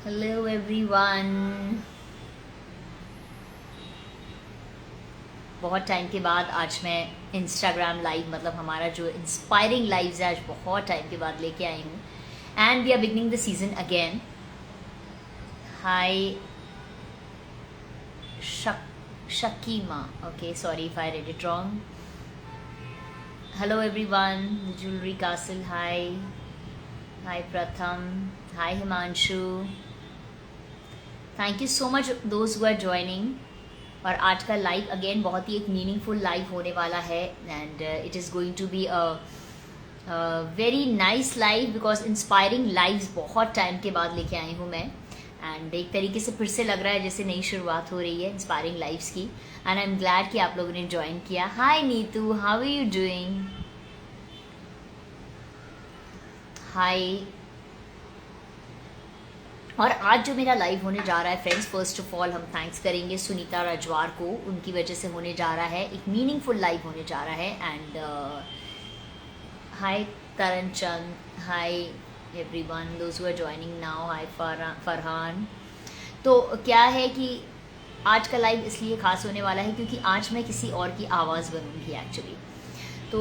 Hello everyone. बहुत time के बाद आज मैं इंस्टाग्राम लाइव मतलब हमारा जो इंस्पायरिंग लाइव्स है आज बहुत टाइम के बाद लेके आई हूँ। And we are beginning the season again. Hi Shakima, okay sorry if I read it wrong. Hello everyone, jewellery castle, hi. Hi Pratham, hi Himanshu. Thank you so much those who are joining. और आज का live again बहुत ही एक meaningful live होने वाला है and it is going to be a very nice live because inspiring lives बहुत time के बाद लेके आई हूँ मैं। एंड एक तरीके से फिर से लग रहा है जैसे नई शुरुआत हो रही है इंस्पायरिंग लाइव्स की। एंड आई एम ग्लैड कि आप लोगों ने ज्वाइन किया। Hi Neetu, how are you doing? Hi. और आज जो मेरा लाइव होने जा रहा है फ्रेंड्स, फर्स्ट ऑफ ऑल हम थैंक्स करेंगे सुनीता राजवार को, उनकी वजह से होने जा रहा है, एक मीनिंगफुल लाइव होने जा रहा है। And hi Karan Chand, hi everyone those who are joining now, hi Farhan. तो क्या है कि आज का लाइव इसलिए खास होने वाला है क्योंकि आज मैं किसी और की आवाज़ बनूंगी एक्चुअली। तो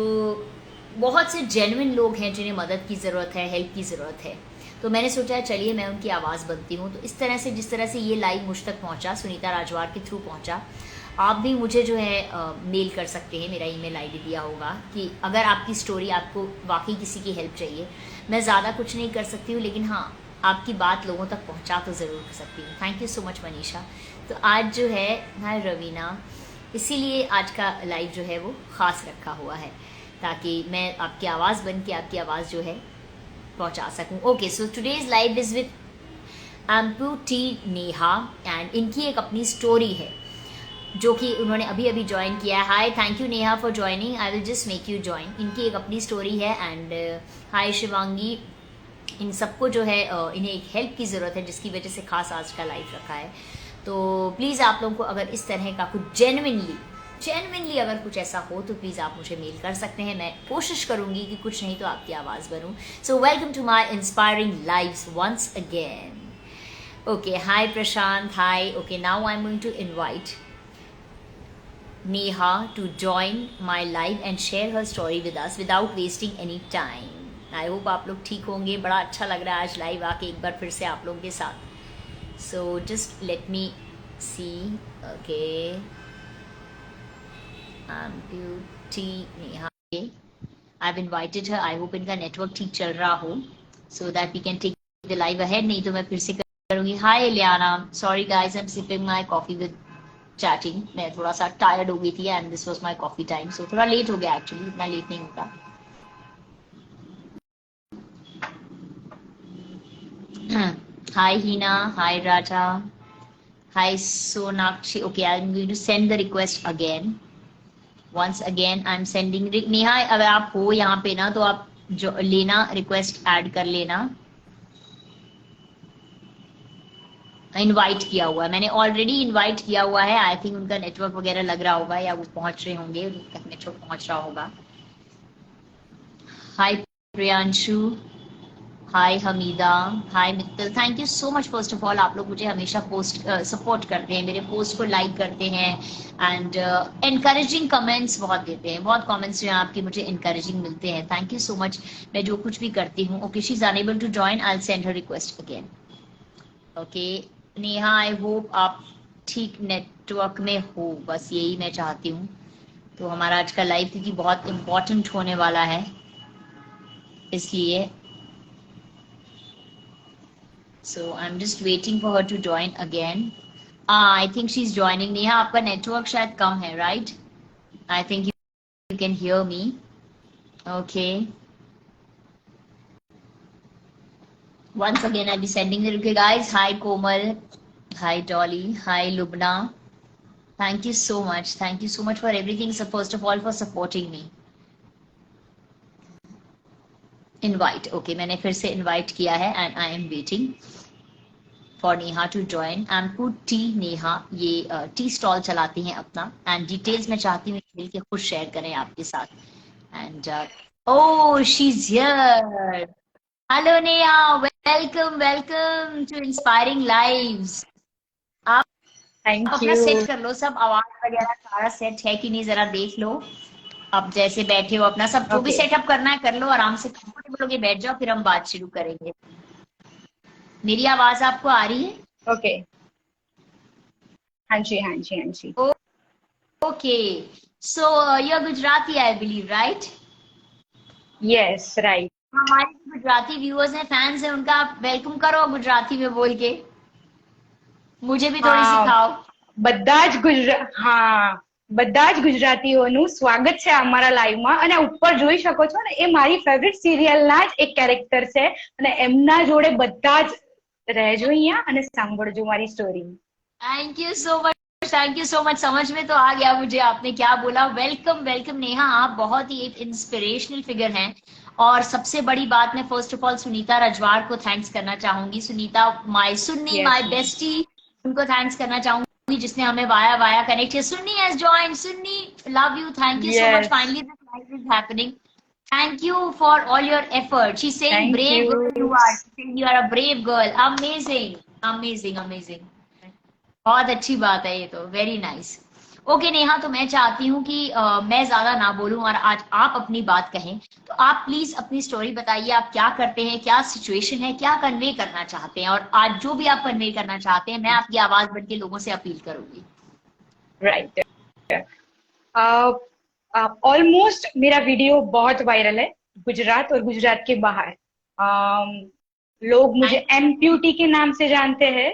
बहुत से जेन्युइन लोग हैं जिन्हें मदद की ज़रूरत है, हेल्प की ज़रूरत है। तो मैंने सोचा चलिए मैं उनकी आवाज़ बनती हूँ। तो इस तरह से जिस तरह से ये लाइव मुझ तक पहुँचा, सुनीता राजवार के थ्रू पहुँचा, आप भी मुझे जो है मेल कर सकते हैं। मेरा ईमेल आईडी दिया होगा कि अगर आपकी स्टोरी, आपको वाकई किसी की हेल्प चाहिए। मैं ज़्यादा कुछ नहीं कर सकती हूँ लेकिन हाँ, आपकी बात लोगों तक पहुँचा तो ज़रूर कर सकती हूँ। Thank you so much Manisha. तो आज जो है, हाय रवीना, इसीलिए आज का लाइव जो है वो ख़ास रखा हुआ है ताकि मैं आपकी आवाज़ बन के आपकी आवाज़ जो है पहुंचा सकूं। Okay, so today's live is with amputee Neha and इनकी एक अपनी स्टोरी है जो कि उन्होंने अभी अभी ज्वाइन किया है। Hi, thank you Neha for joining, I will just make you join. इनकी एक अपनी स्टोरी है। एंड हाय शिवांगी। इन सबको जो है इन्हें एक हेल्प की ज़रूरत है जिसकी वजह से खास आज का लाइव रखा है। तो प्लीज़ आप लोगों को अगर इस तरह का कुछ जेन्युइनली अगर कुछ ऐसा हो तो प्लीज़ आप मुझे मेल कर सकते हैं। मैं कोशिश करूंगी कि कुछ नहीं तो आपकी आवाज़ बनूं। So welcome to my inspiring lives once again. Okay, hi Prashant, hi. Okay, now I am going to invite Neha to join my live and share her story with us without wasting any time. I hope आप लोग ठीक होंगे। बड़ा अच्छा लग रहा है आज लाइव आके एक बार फिर से आप लोगों के साथ। So just let me see. Okay, beauty Neha, I've invited her. I hope इनका नेटवर्क ठीक चल रहा हो so that we can take the live ahead। नहीं तो मैं फिर से करूँगी। Hi Eliana, sorry guys, I'm sipping my coffee with chatting. मैं थोड़ा सा टायर्ड हो गई थी and this was my coffee time, so थोड़ा लेट हो गया एक्चुअली, इतना लेट नहीं होता। Hi Heena, hi Raja, hi Sonakshi. Okay, I am going to send the request again. Once again I am sending. Neha, अगर आप हो यहाँ पे ना तो आप जो लेना, रिक्वेस्ट ऐड कर लेना। इनवाइट किया हुआ है मैंने, ऑलरेडी इनवाइट किया हुआ है। आई थिंक उनका नेटवर्क वगैरह लग रहा होगा या वो पहुंच रहे होंगे, उन तक नेटवर्क पहुंच रहा होगा। Hi Priyanshu, hi Hamida, hi Mittal. Thank you so much first of all, आप लोग मुझे हमेशा पोस्ट सपोर्ट करते हैं, मेरे पोस्ट को लाइक करते हैं एंड एनकरेजिंग कमेंट्स बहुत देते हैं। बहुत कमेंट्स जो हैं आपके मुझे एनकरेजिंग मिलते हैं। Thank you so much. मैं जो कुछ भी करती हूँ। Okay, she is unable to join, I will send her request again. Okay Neha, I hope आप ठीक नेटवर्क में हो, बस यही मैं चाहती हूँ। तो हमारा आज का लाइव क्योंकि बहुत इंपॉर्टेंट होने वाला है इसलिए, so I'm just waiting for her to join again. I think she's joining. Neha, आपका नेटवर्क शायद कम है, right? I think you can hear me. Okay. Once again, I'll be sending it. Okay, guys. Hi, Komal. Hi, Dolly. Hi, Lubna. Thank you so much. Thank you so much for everything. So first of all, for supporting me. Invite. Okay, मैंने फिर से invite किया है and I am waiting for Neha to join. Amputee Neha ये tea stall चलाती हैं अपना, and details मैं चाहती हूँ मिल के खुद शेयर करें आपके साथ। And oh she is here. Hello Neha, welcome welcome to inspiring lives. आप थैंक अपना यू। सेट कर लो, सब आवाज वगैरह सारा सेट है कि नहीं जरा देख लो। आप जैसे बैठे हो अपना सब जो भी ओके। सेटअप करना है कर लो, आराम से कंफर्टेबल होके बैठ जाओ, फिर हम बात शुरू करेंगे। मेरी आवाज आपको आ रही है? ओके। हाँ जी, हाँ जी, हाँ जी। Okay. So you are Gujarati I believe, right? Yes, right. हमारे जो गुजराती व्यूअर्स हैं, फैंस हैं, उनका आप वेलकम करो गुजराती में बोल के। मुझे भी थोड़ी હા, सिखाओ। હા, બધા જ ગુજરાતીઓનું સ્વાગત છે અમારા લાઈવમાં. અને ઉપર જોઈ શકો છો ને, એ મારી ફેવરિટ સિરિયલના જ એક કેરેક્ટર છે. અને એમના જોડે બધા જ રહેજો અહીંયા અને સાંભળજો મારી story. Thank you so much, thank you so much. समझ में तो आ गया मुझे आपने क्या बोला। वेलकम वेलकम नेहा, आप बहुत ही एक इंस्पिरेशनल फिगर हैं। और सबसे बड़ी बात, मैं फर्स्ट ऑफ ऑल सुनीता रजवाड़ को थैंक्स करना चाहूंगी। Sunita, my Sunni, yes, my yes, bestie, उनको थैंक्स करना चाहूंगी जिसने हमें वाया वाया कनेक्ट किया। Sunni has join, Sunni love you, thank you so much. Yes, finally this live is happening. Thank you for all your effort. She's saying, thank brave you. girl you are. She's saying you are a brave girl. Amazing, amazing, amazing. बहुत अच्छी बात है ये तो, very nice. Okay Neha, तो मैं चाहती हूँ कि मैं ज्यादा ना बोलूं और आज आप अपनी बात कहें। तो आप प्लीज अपनी स्टोरी बताइए, आप क्या करते हैं, क्या सिचुएशन है, क्या कन्वे करना चाहते हैं, और आज जो भी आप कन्वे करना चाहते हैं मैं आपकी आवाज बन के लोगों से अपील करूंगी। राइट। ऑलमोस्ट मेरा वीडियो बहुत वायरल है, गुजरात और गुजरात के बाहर। लोग मुझे थैंक एम्प्यूटी के नाम से जानते हैं।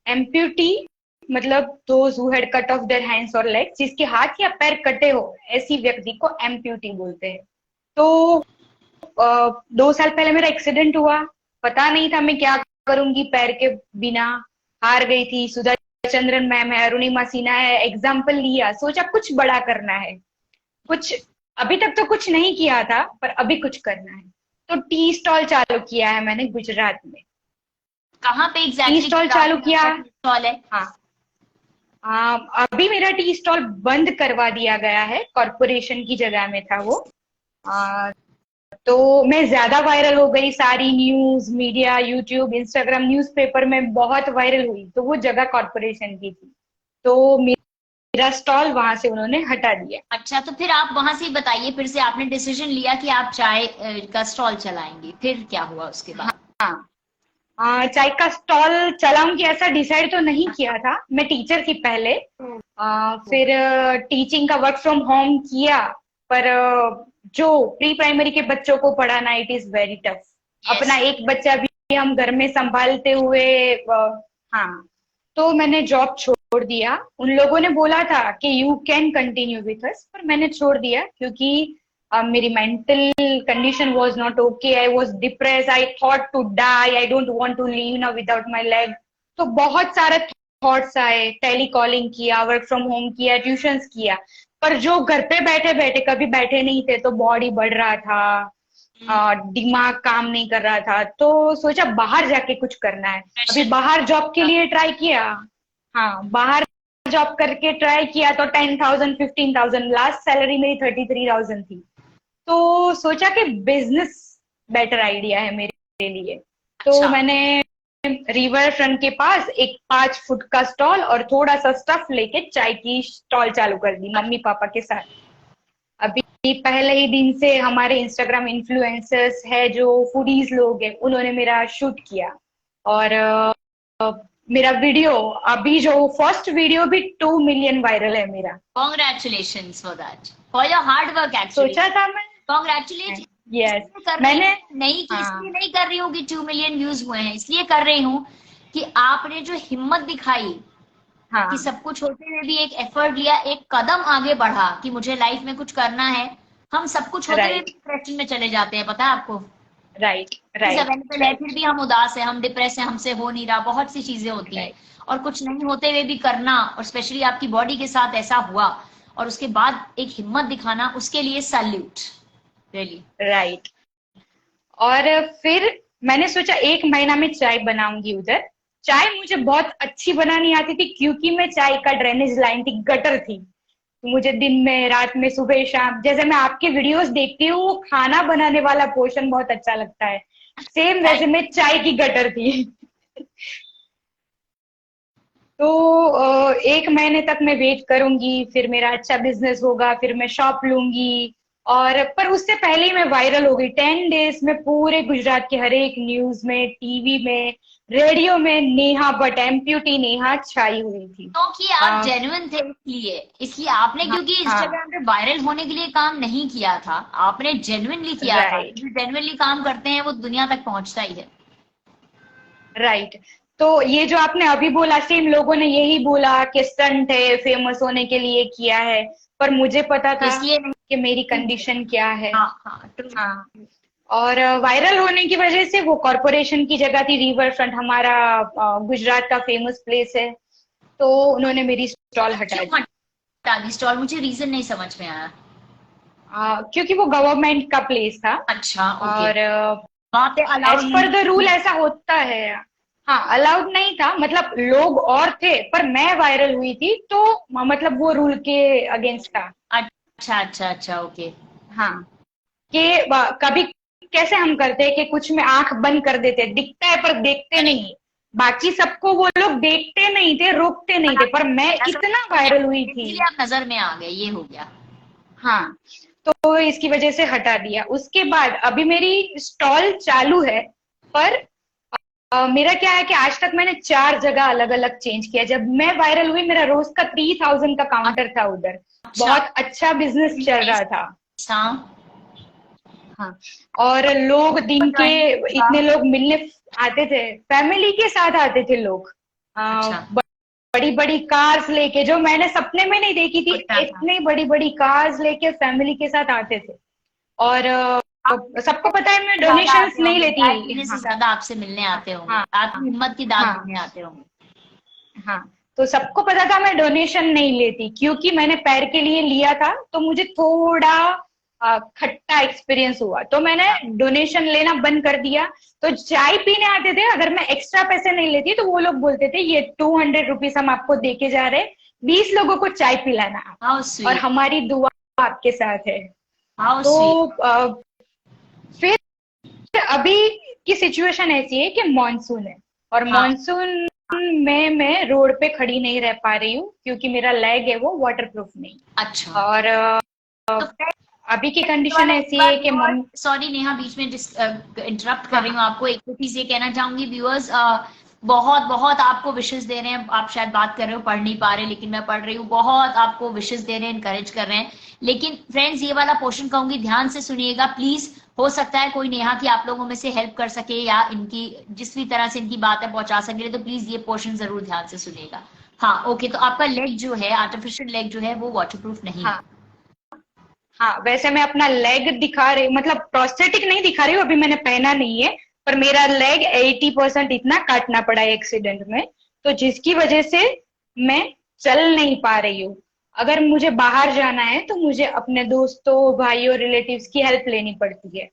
एम्प्यूटी मतलब those who had cut of their hands और लेग्स, जिसके हाथ या पैर कटे हो, ऐसी व्यक्ति को एम्प्यूटी बोलते हैं। तो 2 साल पहले मेरा एक्सीडेंट हुआ। पता नहीं था मैं क्या करूंगी पैर के बिना। हार गई थी। सुधा चंद्रन मैम है, अरुणिमा सिन्हा है, एग्जाम्पल लिया, सोचा कुछ बड़ा करना है। कुछ अभी तक तो कुछ नहीं किया था, पर अभी कुछ करना है। तो टी स्टॉल चालू किया है मैंने गुजरात में। कहाँ पे टी एग्जैक्टली स्टॉल गुजरात चालू में किया। आपका टी स्टॉल है? हाँ। अभी मेरा टी स्टॉल बंद करवा दिया गया है, कॉरपोरेशन की जगह में था वो। आ, तो मैं ज्यादा वायरल हो गई, सारी news media, YouTube, Instagram, newspaper में बहुत वायरल हुई, तो वो जगह कॉरपोरेशन की थी। तो मेरा स्टॉल वहां से उन्होंने हटा दिया। अच्छा, तो फिर आप वहां से ही बताइए, फिर से आपने डिसीजन लिया कि आप चाय का स्टॉल चलाएंगे, फिर क्या हुआ उसके बाद? हाँ। चाय का स्टॉल चलाऊंगी ऐसा डिसाइड तो नहीं किया था। मैं टीचर थी पहले। फिर टीचिंग का वर्क फ्रॉम होम किया। पर जो प्री प्राइमरी के बच्चों को पढ़ाना, it is very tough. Yes. अपना एक बच्चा भी हम घर में संभालते हुए हाँ। तो मैंने जॉब छोड़ दिया। उन लोगों ने बोला था कि you can continue with us, पर मैंने छोड़ दिया क्योंकि मेरी mental condition was not okay. I was depress, I thought to die, I don't want to live now without my leg. तो बहुत सारे थॉट्स आए। टेली कॉलिंग किया, वर्क फ्रॉम होम किया, ट्यूशंस किया। पर जो घर पे बैठे बैठे, कभी बैठे नहीं थे, तो बॉडी बढ़ रहा था, दिमाग काम नहीं कर रहा था। तो सोचा बाहर जाके कुछ करना है। अभी डिप्रेशन। बाहर जॉब के लिए ट्राई किया। हाँ, बाहर जॉब करके ट्राई किया तो 10,000 15,000, लास्ट सैलरी मेरी 33,000 थी। तो सोचा कि बिजनेस बेटर आइडिया है मेरे लिए। तो अच्छा। मैंने रिवर फ्रंट के पास एक 5 फुट का स्टॉल और थोड़ा सा स्टफ लेके चाय की स्टॉल चालू कर दी मम्मी पापा के साथ। अभी पहले ही दिन से हमारे इंस्टाग्राम इन्फ्लुएंसर्स है जो फूडीज लोग हैं, उन्होंने मेरा शूट किया। और मेरा वीडियो, अभी जो फर्स्ट वीडियो भी 2 मिलियन वायरल है मेरा। Congratulation for that, for your hard work actually. सोचा था मैं। Congratulate yes. इसलिए कर रही मैंने। हूँ, नहीं कि हाँ, इसलिए नहीं कर रही हूँ कि 2 मिलियन व्यूज हुए हैं, इसलिए कर रही हूँ कि आपने जो हिम्मत दिखाई कि हाँ। सब कुछ होते हुए भी एक एफर्ट लिया, एक कदम आगे बढ़ा कि मुझे लाइफ में कुछ करना है। हम सब कुछ होते हुए भी राइट, डिप्रेशन में चले जाते हैं, पता है आपको? राइट, चीज राइट, अवेलेबल है फिर राइट, भी हम उदास है, हम डिप्रेस है, हमसे हो नहीं रहा, बहुत सी चीजें होती हैं। राइट, और कुछ नहीं होते हुए भी करना, और स्पेशली आपकी बॉडी के साथ ऐसा हुआ, और उसके बाद एक हिम्मत दिखाना, उसके लिए सैल्यूट, रियली। राइट। और फिर मैंने सोचा 1 महीना में चाय बनाऊंगी उधर। चाय मुझे बहुत अच्छी बनानी आती थी क्योंकि मैं चाय का ड्रेनेज लाइन थी, गटर थी। तो मुझे दिन में, रात में, सुबह शाम, जैसे मैं आपके वीडियोस देखती हूँ, वो खाना बनाने वाला पोर्शन बहुत अच्छा लगता है। सेम वैसे में चाय की गटर थी। तो 1 महीने तक मैं वेट करूंगी, फिर मेरा अच्छा बिजनेस होगा, फिर मैं शॉप लूंगी। और पर उससे पहले ही मैं वायरल हो गई। 10 डेज में पूरे गुजरात के हर एक न्यूज में, टीवी में, रेडियो में नेहा भट्ट, एम्प्यूटी नेहा छाई हुई थी। क्योंकि आप जेन्युइन थे, इसलिए इसलिए आपने, हाँ क्योंकि हाँ। इंस्टाग्राम पे वायरल होने के लिए काम नहीं किया था, आपने जेन्युइनली किया था। राइट जो जेन्युइनली काम करते हैं वो दुनिया तक पहुंचता ही है। राइट। तो ये जो आपने अभी बोला, सेम लोगों ने यही बोला कि स्टंट है, फेमस होने के लिए किया है। पर मुझे पता तो था इसलिए कि मेरी नहीं किया। कंडीशन क्या है। हाँ हाँ, ट्रू। हाँ। और वायरल होने की वजह से वो कॉरपोरेशन की जगह थी, रिवर फ्रंट हमारा गुजरात का फेमस प्लेस है। तो उन्होंने मेरी स्टॉल हटा क्यों दी। हटा दी स्टॉल? मुझे रीजन नहीं समझ में आया। क्योंकि वो गवर्नमेंट का प्लेस था। अच्छा, ओके। और वहां पे एज अलाउड पर द रूल नहीं? ऐसा होता है। हाँ, अलाउड नहीं था, मतलब लोग और थे, पर मैं वायरल हुई थी तो मतलब वो रूल के अगेंस्ट था। अच्छा अच्छा अच्छा, ओके। हाँ। कि कभी कैसे हम करते हैं कि कुछ में आंख बंद कर देते, दिखता है पर देखते नहीं। बाकी सबको वो लोग देखते नहीं थे, रोकते नहीं थे, पर मैं इतना नजर में आ वायरल हुई गए, थी। इसीलिए आप नजर में आ गए, ये हो गया। हाँ। तो इसकी वजह से हटा दिया। उसके बाद अभी मेरी स्टॉल चालू है। पर मेरा क्या है कि आज तक मैंने 4 जगह अलग अलग चेंज किया। जब मैं वायरल हुई, मेरा रोज का 3000 का काउंटर था उधर। अच्छा। बहुत अच्छा बिजनेस चल रहा था। हाँ। हाँ। और लोग दिन के इतने लोग मिलने आते थे, फैमिली के साथ आते थे लोग। अच्छा। बड़ी बड़ी कार्स लेके, जो मैंने सपने में नहीं देखी थी, होता था। इतनी बड़ी बड़ी कार्स लेके फैमिली के साथ आते थे। और सबको पता है मैं ज्यादा डोनेशंस आते नहीं होंगे, चाय लेती। पीने से हाँ ज्यादा आपसे मिलने आते होंगे, हाँ आपकी हिम्मत की दाद हाँ देने आते होंगे। हाँ। तो सबको पता था मैं डोनेशन नहीं लेती, क्योंकि मैंने पैर के लिए लिया था तो मुझे थोड़ा खट्टा एक्सपीरियंस हुआ, तो मैंने डोनेशन लेना बंद कर दिया। तो चाय पीने आते थे, अगर मैं एक्स्ट्रा पैसे नहीं लेती तो वो लोग बोलते थे ये 200 रुपीज हम आपको दे के जा रहे हैं, 20 लोगों को चाय पिलाना, हाउ और स्वीट। हमारी दुआ आपके साथ है। हाउ तो स्वीट। फिर अभी की सिचुएशन ऐसी है कि मॉनसून है, और हाँ। मॉनसून में मैं रोड पे खड़ी नहीं रह पा रही हूँ, क्योंकि मेरा लेग है वो वाटर प्रूफ नहीं। अच्छा। और तो अभी की ये कंडीशन वाला एक ऐसी बार है कि व्यूअर्स, मम सॉरी नेहा, बीच में इंटरप्ट कर रही हूँ हाँ आपको, एक चीज ये कहना चाहूंगी व्यूअर्स, बहुत बहुत आपको विशेष दे रहे हैं, आप शायद बात कर रहे हो, पढ़ नहीं पा रहे, लेकिन मैं पढ़ रही हूँ, बहुत आपको विशेष दे रहे हैं, इनकरेज कर रहे हैं। लेकिन फ्रेंड्स, ये वाला पोर्शन कहूंगी ध्यान से सुनिएगा प्लीज। हो सकता है कोई नेहा की आप लोगों में से हेल्प कर सके, या इनकी जिस भी तरह से इनकी बातें पहुंचा सके, तो प्लीज ये पोर्शन जरूर ध्यान से सुनिएगा। हाँ, ओके। तो आपका लेग जो है, आर्टिफिशियल लेग जो है, वो वाटरप्रूफ नहीं है। हाँ हाँ। वैसे मैं अपना लेग दिखा रही, मतलब प्रोस्थेटिक नहीं दिखा रही हूँ, अभी मैंने पहना नहीं है। पर मेरा लेग 80% इतना काटना पड़ा है एक्सीडेंट में, तो जिसकी वजह से मैं चल नहीं पा रही हूँ। अगर मुझे बाहर जाना है तो मुझे अपने दोस्तों, भाइयों, रिलेटिव्स की हेल्प लेनी पड़ती है।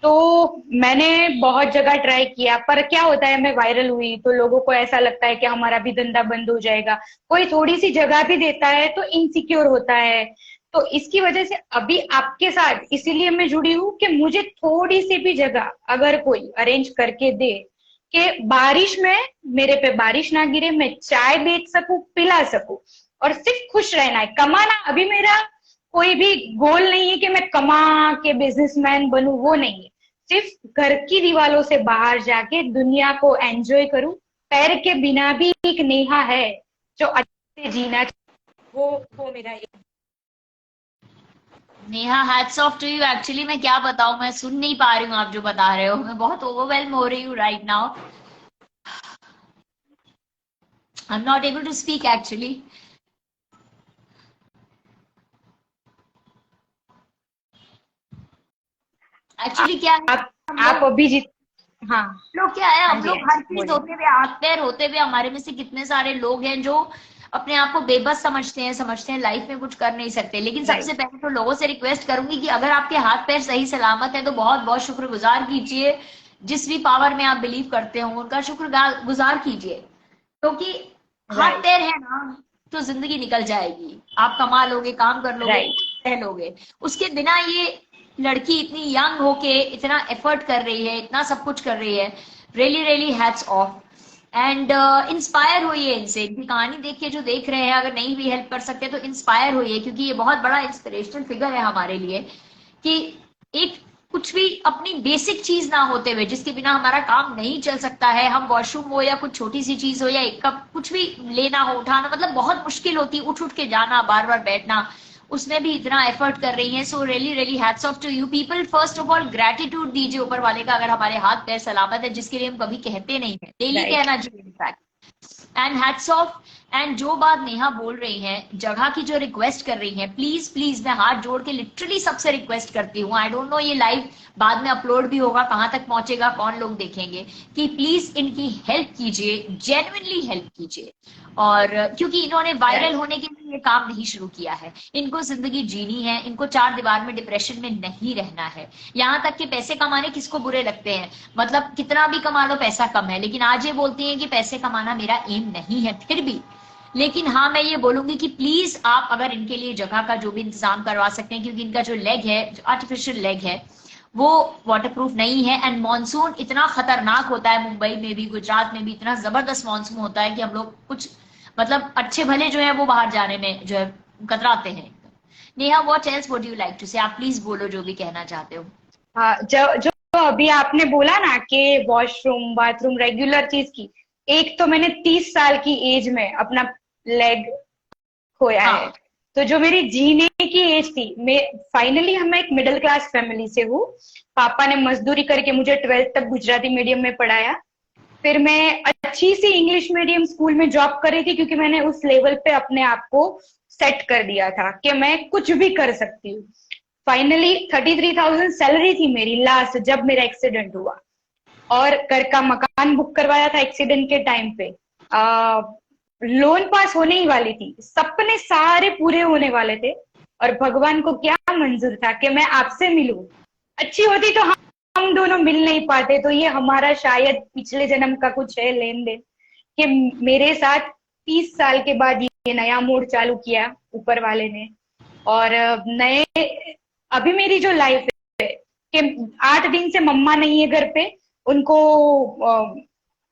तो मैंने बहुत जगह ट्राई किया, पर क्या होता है, मैं वायरल हुई तो लोगों को ऐसा लगता है कि हमारा भी धंधा बंद हो जाएगा। कोई थोड़ी सी जगह भी देता है तो इनसिक्योर होता है। तो इसकी वजह से अभी आपके साथ इसीलिए मैं जुड़ी हूँ कि मुझे थोड़ी सी भी जगह अगर कोई अरेंज करके दे, कि बारिश में मेरे पे बारिश ना गिरे, मैं चाय बेच सकूं, पिला सकूं, और सिर्फ खुश रहना है। कमाना अभी मेरा कोई भी गोल नहीं है कि मैं कमा के बिजनेसमैन बनूं, वो नहीं है। सिर्फ घर की दीवारों से बाहर जाके दुनिया को एंजॉय करूं। पैर के बिना भी एक नेहा है जो अच्छे से जीना वो मेरा एक। Neha, hats off to you. Actually मैं क्या बताऊं, मैं सुन नहीं पा रही हूँ आप जो बता रहे हो, मैं बहुत ओवरवेलम हो रही हूँ right now. I am not able to speak actually. Actually क्या है, आप हम आप लोग अभी जित हाँ क्या है, हम हाँ लोग हर जी चीज बोलिए। होते हुए, हाथ पैर होते हुए, हमारे में से कितने सारे लोग हैं जो अपने आप को बेबस समझते हैं लाइफ में कुछ कर नहीं सकते। लेकिन सबसे राइट पहले तो लोगों से रिक्वेस्ट करूंगी कि अगर आपके हाथ पैर सही सलामत है तो बहुत बहुत शुक्रगुजार कीजिए। जिस भी पावर में आप बिलीव करते हो उनका शुक्र गुजार कीजिए, क्योंकि हाथ राइट पैर है ना, तो जिंदगी निकल जाएगी। आप कमा लोगे, काम कर लोगे, राइट रह लोगे। उसके बिना ये लड़की इतनी यंग होके इतना एफर्ट कर रही है, इतना सब कुछ कर रही है, really really hats of. And inspire होइए इनसे, इनकी कहानी देख के जो देख रहे हैं, अगर नहीं भी हेल्प कर सकते तो इंस्पायर होइए, क्योंकि ये बहुत बड़ा इंस्पिरेशनल फिगर है हमारे लिए कि एक कुछ भी अपनी बेसिक चीज ना होते हुए, जिसके बिना हमारा काम नहीं चल सकता है, हम वॉशरूम हो या कुछ छोटी सी चीज हो या एक कप कुछ भी लेना हो, उठाना, मतलब बहुत मुश्किल होती है, उठ उठ के जाना, बार बार बैठना, उसमें भी इतना एफर्ट कर रही हैं। So really really hats off to you people. First of all gratitude दीजिए ऊपर वाले का, अगर हमारे हाथ पैर सलामत है, जिसके लिए हम कभी कहते नहीं है, डेली राइट। कहना चाहिए in fact. And hats off. And जो बात नेहा बोल रही हैं, जगह की जो रिक्वेस्ट कर रही हैं, प्लीज प्लीज मैं हाथ जोड़ के लिटरली सबसे रिक्वेस्ट करती हूँ, आई डोंट नो ये लाइव बाद में अपलोड भी होगा, कहां तक पहुंचेगा, कौन लोग देखेंगे, कि प्लीज इनकी हेल्प कीजिए, जेन्युइनली हेल्प कीजिए। और क्योंकि इन्होंने वायरल होने के लिए ये काम नहीं शुरू किया है, इनको जिंदगी जीनी है, इनको चार दीवार में डिप्रेशन में नहीं रहना है। यहाँ तक कि पैसे कमाने किसको बुरे लगते हैं, मतलब कितना भी कमा लो पैसा कम है, लेकिन आज ये बोलती हैं कि पैसे कमाना मेरा एम नहीं है, फिर भी। लेकिन हाँ, मैं ये बोलूंगी कि प्लीज आप अगर इनके लिए जगह का जो भी इंतजाम करवा सकते हैं, क्योंकि इनका जो लेग है, जो आर्टिफिशियल लेग है, वो वाटरप्रूफ नहीं है। एंड मॉनसून इतना खतरनाक होता है, मुंबई में भी गुजरात में भी इतना जबरदस्त मॉनसून होता है कि हम लोग कुछ मतलब अच्छे भले जो है वो बाहर जाने में जो है कतराते हैं। Neha, what else would you like to say, आप प्लीज बोलो जो भी कहना चाहते हो। हाँ, जो जो अभी आपने बोला ना कि वॉशरूम बाथरूम रेगुलर चीज की, एक तो मैंने 30 साल की एज में अपना लेग खोया है। हाँ तो जो मेरी जीने की एज थी, मैं फाइनली हम एक मिडिल क्लास फैमिली से हूँ। पापा ने मजदूरी करके मुझे 12th तक गुजराती मीडियम में पढ़ाया। फिर मैं अच्छी सी इंग्लिश मीडियम स्कूल में जॉब कर रही थी, क्योंकि मैंने उस लेवल पे अपने आप को सेट कर दिया था कि मैं कुछ भी कर सकती हूँ। फाइनली 33,000 सैलरी थी मेरी लास्ट, जब मेरा एक्सीडेंट हुआ। और घर का मकान बुक करवाया था एक्सीडेंट के टाइम पे। लोन पास होने ही वाली थी, सपने सारे पूरे होने वाले थे। और भगवान को क्या मंजूर था कि मैं आपसे मिलूं। अच्छी होती तो हम दोनों मिल नहीं पाते, तो ये हमारा शायद पिछले जन्म का कुछ है लेन देन, कि मेरे साथ 30 साल के बाद ये नया मोड़ चालू किया ऊपर वाले ने। और नए अभी मेरी जो लाइफ है कि 8 दिन से मम्मा नहीं है घर पे, उनको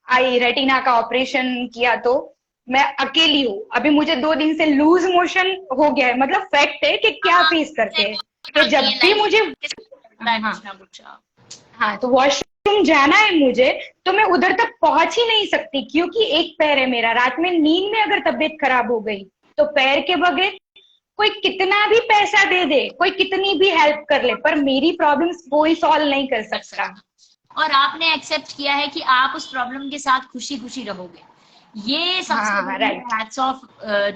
आई रेटिना का ऑपरेशन किया, तो मैं अकेली हूँ अभी। मुझे 2 दिन से लूज मोशन हो गया है, मतलब फैक्ट है कि क्या हाँ, फेस करते हैं कि आती जब है भी लाइफ मुझे, में हाँ कुछ ना कुछ। हाँ, तो वॉशरूम जाना है मुझे, तो मैं उधर तक पहुंच ही नहीं सकती, क्योंकि एक पैर है मेरा। रात में नींद में अगर तबीयत खराब हो गई, तो पैर के बगैर कोई कितना भी पैसा दे दे, कोई कितनी भी हेल्प कर ले, पर मेरी प्रॉब्लम्स कोई सॉल्व नहीं कर कर सकता। सकता, और आपने एक्सेप्ट किया है कि आप उस प्रॉब्लम के साथ खुशी खुशी रहोगे। ये सबसे हाँ, बड़ी right. Hats off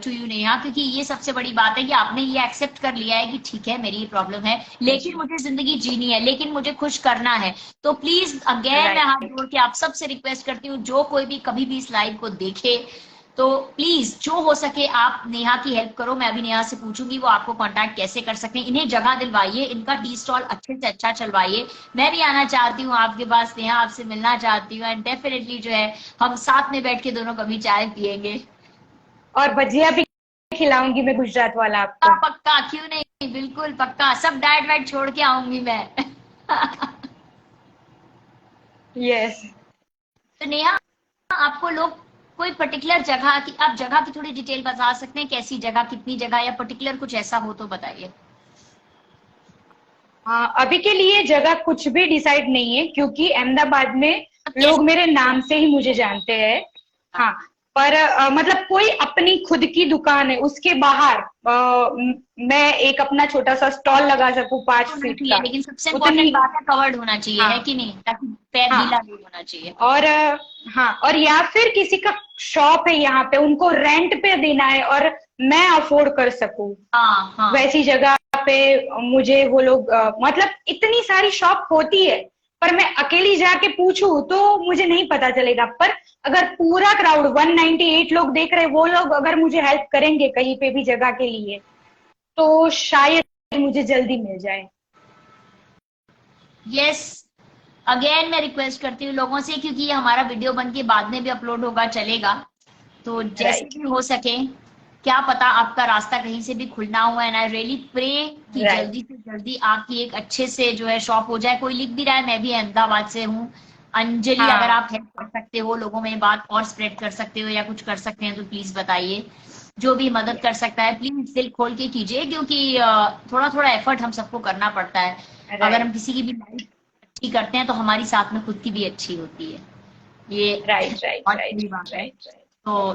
to you Neha, क्योंकि ये सबसे बड़ी बात है कि आपने ये एक्सेप्ट कर लिया है कि ठीक है मेरी ये प्रॉब्लम है, लेकिन मुझे जिंदगी जीनी है, लेकिन मुझे खुश करना है। तो प्लीज अगेन मैं हाथ राइट। जोड़ के आप सबसे रिक्वेस्ट करती हूँ, जो कोई भी कभी भी इस लाइव को देखे, तो प्लीज जो हो सके आप नेहा की हेल्प करो। मैं अभी नेहा से पूछूंगी वो आपको कांटेक्ट कैसे कर सकते हैं, इन्हें जगह दिलवाइए, इनका टी स्टॉल अच्छे से अच्छा चलवाइए। मैं भी आना चाहती हूँ आपके पास नेहा, आपसे मिलना चाहती हूँ, एंड डेफिनेटली जो है हम साथ में बैठ के दोनों कभी चाय पियेंगे। और भजिया भी खिलाऊंगी मैं, गुजरात वाला पक्का आपको। पक्का, क्यों नहीं, बिल्कुल पक्का, सब डाइट वाइट छोड़ के आऊंगी मैं। यस। तो नेहा, आपको लोग कोई पर्टिकुलर जगह की, आप जगह की थोड़ी डिटेल बता सकते हैं, कैसी जगह, कितनी जगह, या पर्टिकुलर कुछ ऐसा हो तो बताइए। हाँ, अभी के लिए जगह कुछ भी डिसाइड नहीं है, क्योंकि अहमदाबाद में लोग मेरे नाम से ही मुझे जानते हैं। हाँ, पर मतलब कोई अपनी खुद की दुकान है, उसके बाहर मैं एक अपना छोटा सा स्टॉल लगा सकूं, 5 फीट चाहिए, का, लेकिन सबसे उतनी। इंपॉर्टेंट बात है कवर्ड होना चाहिए, है हाँ। कि नहीं, ताकि पैर हाँ। गीला नहीं होना चाहिए। और हाँ, और या फिर किसी का शॉप है यहाँ पे, उनको रेंट पे देना है और मैं अफोर्ड कर सकूं, हाँ हाँ। वैसी जगह पे मुझे वो लोग मतलब इतनी सारी शॉप होती है, पर मैं अकेली जाके पूछूं तो मुझे नहीं पता चलेगा। पर अगर पूरा क्राउड 198 लोग देख रहे, वो लोग अगर मुझे हेल्प करेंगे कहीं पे भी जगह के लिए, तो शायद मुझे जल्दी मिल जाए। यस, अगेन मैं रिक्वेस्ट करती हूँ लोगों से, क्योंकि ये हमारा वीडियो बन के बाद में भी अपलोड होगा, चलेगा, तो जैसे राइट। भी हो सके क्या पता आपका रास्ता कहीं से भी खुलना हुआ। एंड आई रियली प्रे कि राइट जल्दी से जल्दी आपकी एक अच्छे से जो है शॉप हो जाए। कोई लिख भी रहा है, मैं भी अहमदाबाद से हूँ। अंजलि, अगर हाँ आप हेल्प कर सकते हो, लोगों में बात और स्प्रेड कर सकते हो या कुछ कर सकते हैं तो प्लीज बताइए। जो भी मदद कर सकता है प्लीज दिल खोल के कीजिए, क्योंकि थोड़ा थोड़ा एफर्ट हम सबको करना पड़ता है। अगर हम राइट किसी की भी लाइफ अच्छी करते हैं तो हमारी साथ में खुद की भी अच्छी होती है। ये राइट राइट बहुत राइट बड़ी बात है। Right right. तो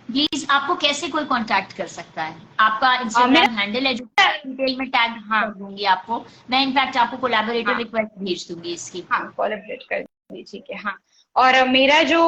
प्लीज आपको कैसे कोई कांटेक्ट कर सकता है? आपका इंस्टाग्राम मेरा हैंडल है जो डिटेल में टैग हाँ कर दूंगी आपको। मैं इनफैक्ट आपको कोलैबोरेटर हाँ रिक्वेस्ट भेज दूंगी इसकी। हाँ कोलैबोरेट कर दी, ठीक है हाँ। और मेरा जो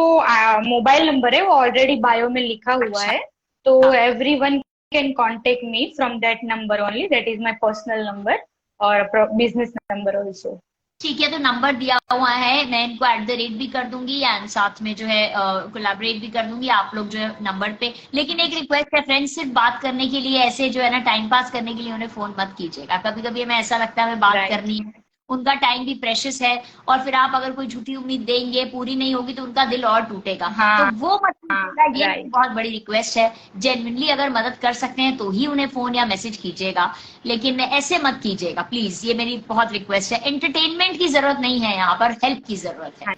मोबाइल नंबर है वो ऑलरेडी बायो में लिखा हुआ अच्छा। है, तो हाँ, everyone can contact me from that number only, that is my personal number और बिजनेस नंबर ऑल्सो। ठीक है, तो नंबर दिया हुआ है, मैं इनको @@ भी कर दूंगी एंड साथ में जो है कोलैबोरेट भी कर दूंगी। आप लोग जो है नंबर पे, लेकिन एक रिक्वेस्ट है फ्रेंड्स, सिर्फ बात करने के लिए, ऐसे जो है ना टाइम पास करने के लिए उन्हें फोन मत कीजिएगा। कभी कभी हमें ऐसा लगता है हमें बात राइट करनी है, उनका टाइम भी प्रेशियस है, और फिर आप अगर कोई झूठी उम्मीद देंगे, पूरी नहीं होगी तो उनका दिल और टूटेगा। तो हाँ वो मत हाँ कीजिएगा, ये मेरी राइट बहुत बड़ी रिक्वेस्ट है। जेन्युइनली अगर मदद कर सकते हैं तो ही उन्हें फोन या मैसेज कीजिएगा, लेकिन ऐसे मत कीजिएगा प्लीज, ये मेरी बहुत रिक्वेस्ट है। एंटरटेनमेंट की जरूरत नहीं है यहाँ पर, हेल्प की जरूरत है। हाँ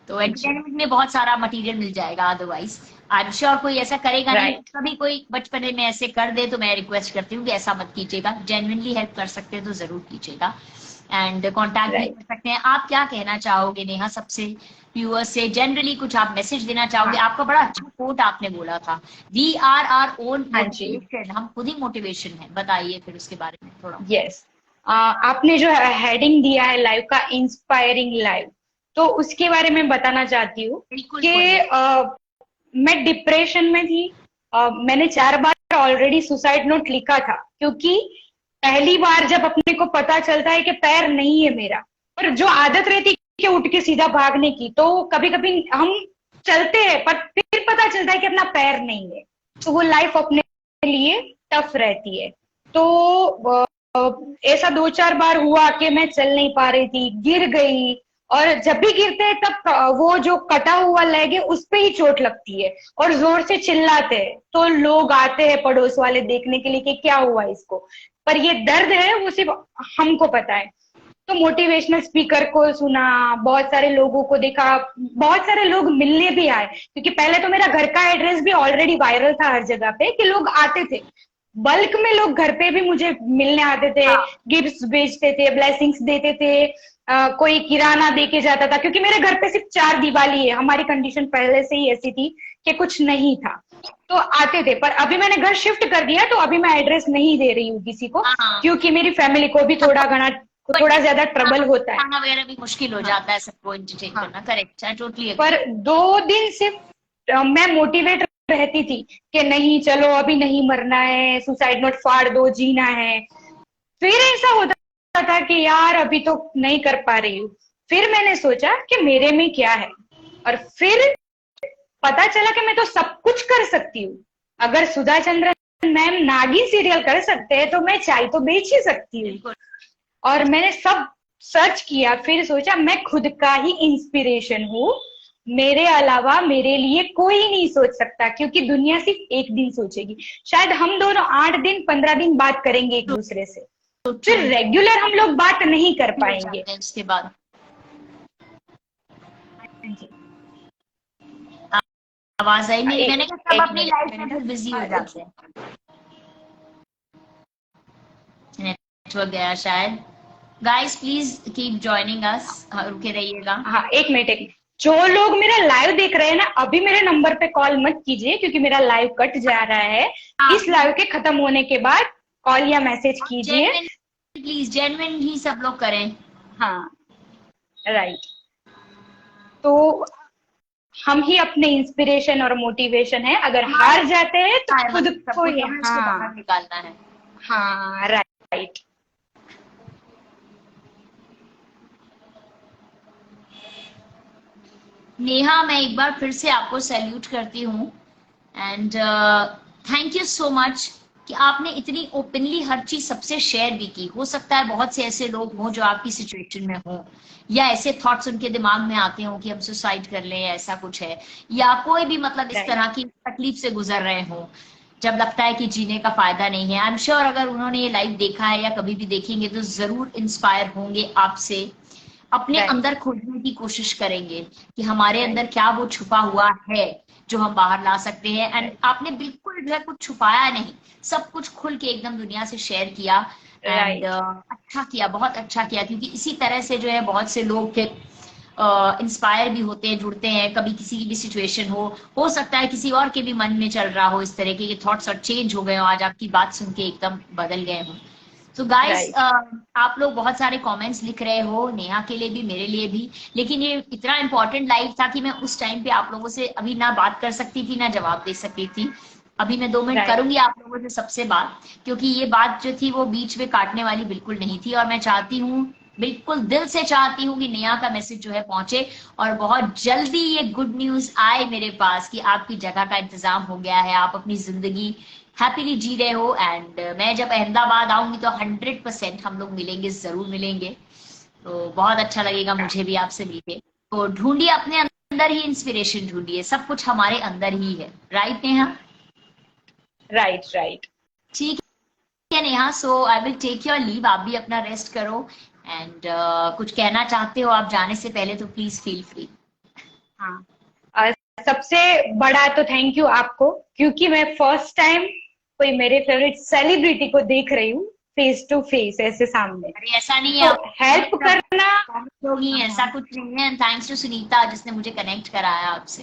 तो जी एंटरटेनमेंट में बहुत सारा मटेरियल मिल जाएगा, अदरवाइज आई एम श्योर कोई ऐसा करेगा नहीं। राइट कभी कोई बचपने में ऐसे कर दे तो मैं रिक्वेस्ट करती हूँ कि ऐसा मत कीजिएगा। जेन्युइनली हेल्प कर सकते हैं तो जरूर कीजिएगा, एंड कॉन्टैक्ट भी कर राइट सकते हैं। आप क्या कहना चाहोगे नेहा, सबसे व्यूअर्स से जनरली कुछ आप मैसेज देना चाहोगे? हाँ आपका बड़ा अच्छा कोट आपने बोला था, वी आर आर ओन हाँ जी मोटिवेशन, हम खुद ही मोटिवेशन है। बताइए फिर उसके बारे में थोड़ा। यस। आपने जो हेडिंग दिया है लाइव का, इंस्पायरिंग लाइव, तो उसके बारे में बताना चाहती हूँ बिल्कुल कि बोलिए। मैं डिप्रेशन में थी। मैंने 4 बार ऑलरेडी सुसाइड नोट लिखा था, क्योंकि पहली बार जब अपने को पता चलता है कि पैर नहीं है मेरा, और जो आदत रहती है कि उठ के सीधा भागने की, तो कभी कभी हम चलते हैं पर फिर पता चलता है कि अपना पैर नहीं है, तो वो लाइफ अपने लिए टफ रहती है। तो ऐसा 2-4 बार हुआ कि मैं चल नहीं पा रही थी, गिर गई, और जब भी गिरते हैं तब वो जो कटा हुआ लेग है उस पे ही चोट लगती है, और जोर से चिल्लाते हैं, तो लोग आते हैं पड़ोस वाले देखने के लिए कि क्या हुआ इसको, पर ये दर्द है वो सिर्फ हमको पता है। तो मोटिवेशनल स्पीकर को सुना, बहुत सारे लोगों को देखा, बहुत सारे लोग मिलने भी आए, क्योंकि पहले तो मेरा घर का एड्रेस भी ऑलरेडी वायरल था हर जगह पे कि लोग आते थे, बल्क में लोग घर पे भी मुझे मिलने आते थे, हाँ, गिफ्ट्स भेजते थे, ब्लेसिंग्स देते थे, कोई किराना दे के जाता था, क्योंकि मेरे घर पे सिर्फ 4 दीवाली है, हमारी कंडीशन पहले से ही ऐसी थी कि कुछ नहीं था, तो आते थे। पर अभी मैंने घर शिफ्ट कर दिया, तो अभी मैं एड्रेस नहीं दे रही हूँ किसी को, हाँ, क्योंकि मेरी फैमिली को भी थोड़ा ज्यादा ट्रबल होता है। खाना वगैरह भी मुश्किल हो हाँ जाता है सबको एंटरटेन हाँ। करना। Correct, I totally agree. पर 2 दिन सिर्फ मैं मोटिवेट रहती थी कि नहीं चलो अभी नहीं मरना है, सुसाइड नोट फाड़ दो, जीना है। फिर ऐसा होता था कि यार अभी तो नहीं कर पा रही हूँ, फिर मैंने सोचा कि मेरे में क्या है, और फिर पता चला कि मैं तो सब कुछ कर सकती हूँ। अगर सुधा चंद्रन मैम नागिन सीरियल कर सकते हैं तो मैं चाय तो बेच ही सकती हूँ। बिल्कुल। और मैंने सब सर्च किया, फिर सोचा मैं खुद का ही इंस्पिरेशन हूँ, मेरे अलावा मेरे लिए कोई नहीं सोच सकता, क्योंकि दुनिया सिर्फ एक दिन सोचेगी। शायद हम दोनों 8 दिन 15 दिन बात करेंगे एक दूसरे से, तो फिर ट्रू रेगुलर हम लोग बात नहीं कर हो पाएंगे। जाते हैं उसके बाद। हाँ जी। आवाज आई नहीं, मैंने कहा सब एक अपनी मिनट लाइफ मैंने में फिर बिजी हो ना जाते हैं। नेटवर्क गया शायद। Guys please keep joining us, रुके रहिएगा। हाँ एक मिनट। जो लोग मेरा लाइव देख रहे हैं ना, अभी मेरे नंबर पे कॉल मत कीजिए, क्योंकि मेरा लाइव कट जा रहा है। इस लाइव के खत्म होने के बाद कॉल या मैसेज कीजिए। जेन्युइन, प्लीज जेन्युइन ही सब लोग करें। हाँ राइट। तो हम ही अपने इंस्पिरेशन और मोटिवेशन है, अगर हार जाते हैं तो खुद सब को कुछ ही। हमें उसको बाहर हाँ निकालना है। हाँ राइट। नेहा, मैं एक बार फिर से आपको सैल्यूट करती हूँ, and thank you so much कि आपने इतनी ओपनली हर चीज सबसे शेयर भी की। हो सकता है बहुत से ऐसे लोग हों जो आपकी सिचुएशन में हों, या ऐसे थॉट्स उनके दिमाग में आते हों कि हम सुसाइड कर लें या ऐसा कुछ है, या कोई भी मतलब इस राइट तरह की तकलीफ से गुजर रहे हों। जब लगता है कि जीने का फायदा नहीं है। आई एम श्योर अगर उन्होंने ये लाइव देखा है या कभी भी देखेंगे तो जरूर इंस्पायर होंगे आपसे, अपने राइट अंदर खोजने की कोशिश करेंगे कि हमारे राइट अंदर क्या वो छुपा हुआ है जो हम बाहर ला सकते हैं। एंड आपने बिल्कुल जो है कुछ छुपाया नहीं, सब कुछ खुल के एकदम दुनिया से शेयर किया। एंड राइट अच्छा किया, बहुत अच्छा किया, क्योंकि इसी तरह से जो है बहुत से लोग फिर इंस्पायर भी होते हैं, जुड़ते हैं। कभी किसी की भी सिचुएशन हो सकता है किसी और के भी मन में चल रहा हो इस तरह के थॉट्स और चेंज हो गए हो, आज आपकी बात सुन के एकदम बदल गए हो। तो गाइस राइट आप लोग बहुत सारे कमेंट्स लिख रहे हो, नेहा के लिए भी मेरे लिए भी, लेकिन ये इतना इंपॉर्टेंट लाइव था कि मैं उस टाइम पे आप लोगों से अभी ना बात कर सकती थी ना जवाब दे सकती थी। अभी मैं 2 मिनट राइट करूंगी आप लोगों से सबसे बात, क्योंकि ये बात जो थी वो बीच में काटने वाली बिल्कुल नहीं थी। और मैं चाहती हूँ, बिल्कुल दिल से चाहती हूँ कि नेहा का मैसेज जो है पहुंचे और बहुत जल्दी ये गुड न्यूज आए मेरे पास कि आपकी जगह का इंतजाम हो गया है, आप अपनी जिंदगी हैप्पीली जी रहे हो। एंड मैं जब अहमदाबाद आऊंगी तो 100% हम लोग मिलेंगे, जरूर मिलेंगे। तो बहुत अच्छा लगेगा मुझे भी आपसे मिलके। तो ढूंढिए अपने अंदर ही इंस्पिरेशन, ढूंढिए, सब कुछ हमारे अंदर ही है। राइट नेहा? राइट राइट ठीक है Neha, so I will take your leave, आप भी अपना रेस्ट करो। एंड कुछ कहना चाहते हो आप जाने से पहले तो प्लीज फील फ्री। हाँ सबसे बड़ा तो थैंक यू आपको, क्योंकि मैं फर्स्ट टाइम कोई मेरे फेवरेट सेलिब्रिटी को देख रही हूँ फेस टू फेस ऐसे सामने। अरे ऐसा नहीं है, तो हेल्प करना। लोग ही, ऐसा कुछ नहीं है। थैंक्स टू सुनीता जिसने मुझे कनेक्ट कराया आपसे।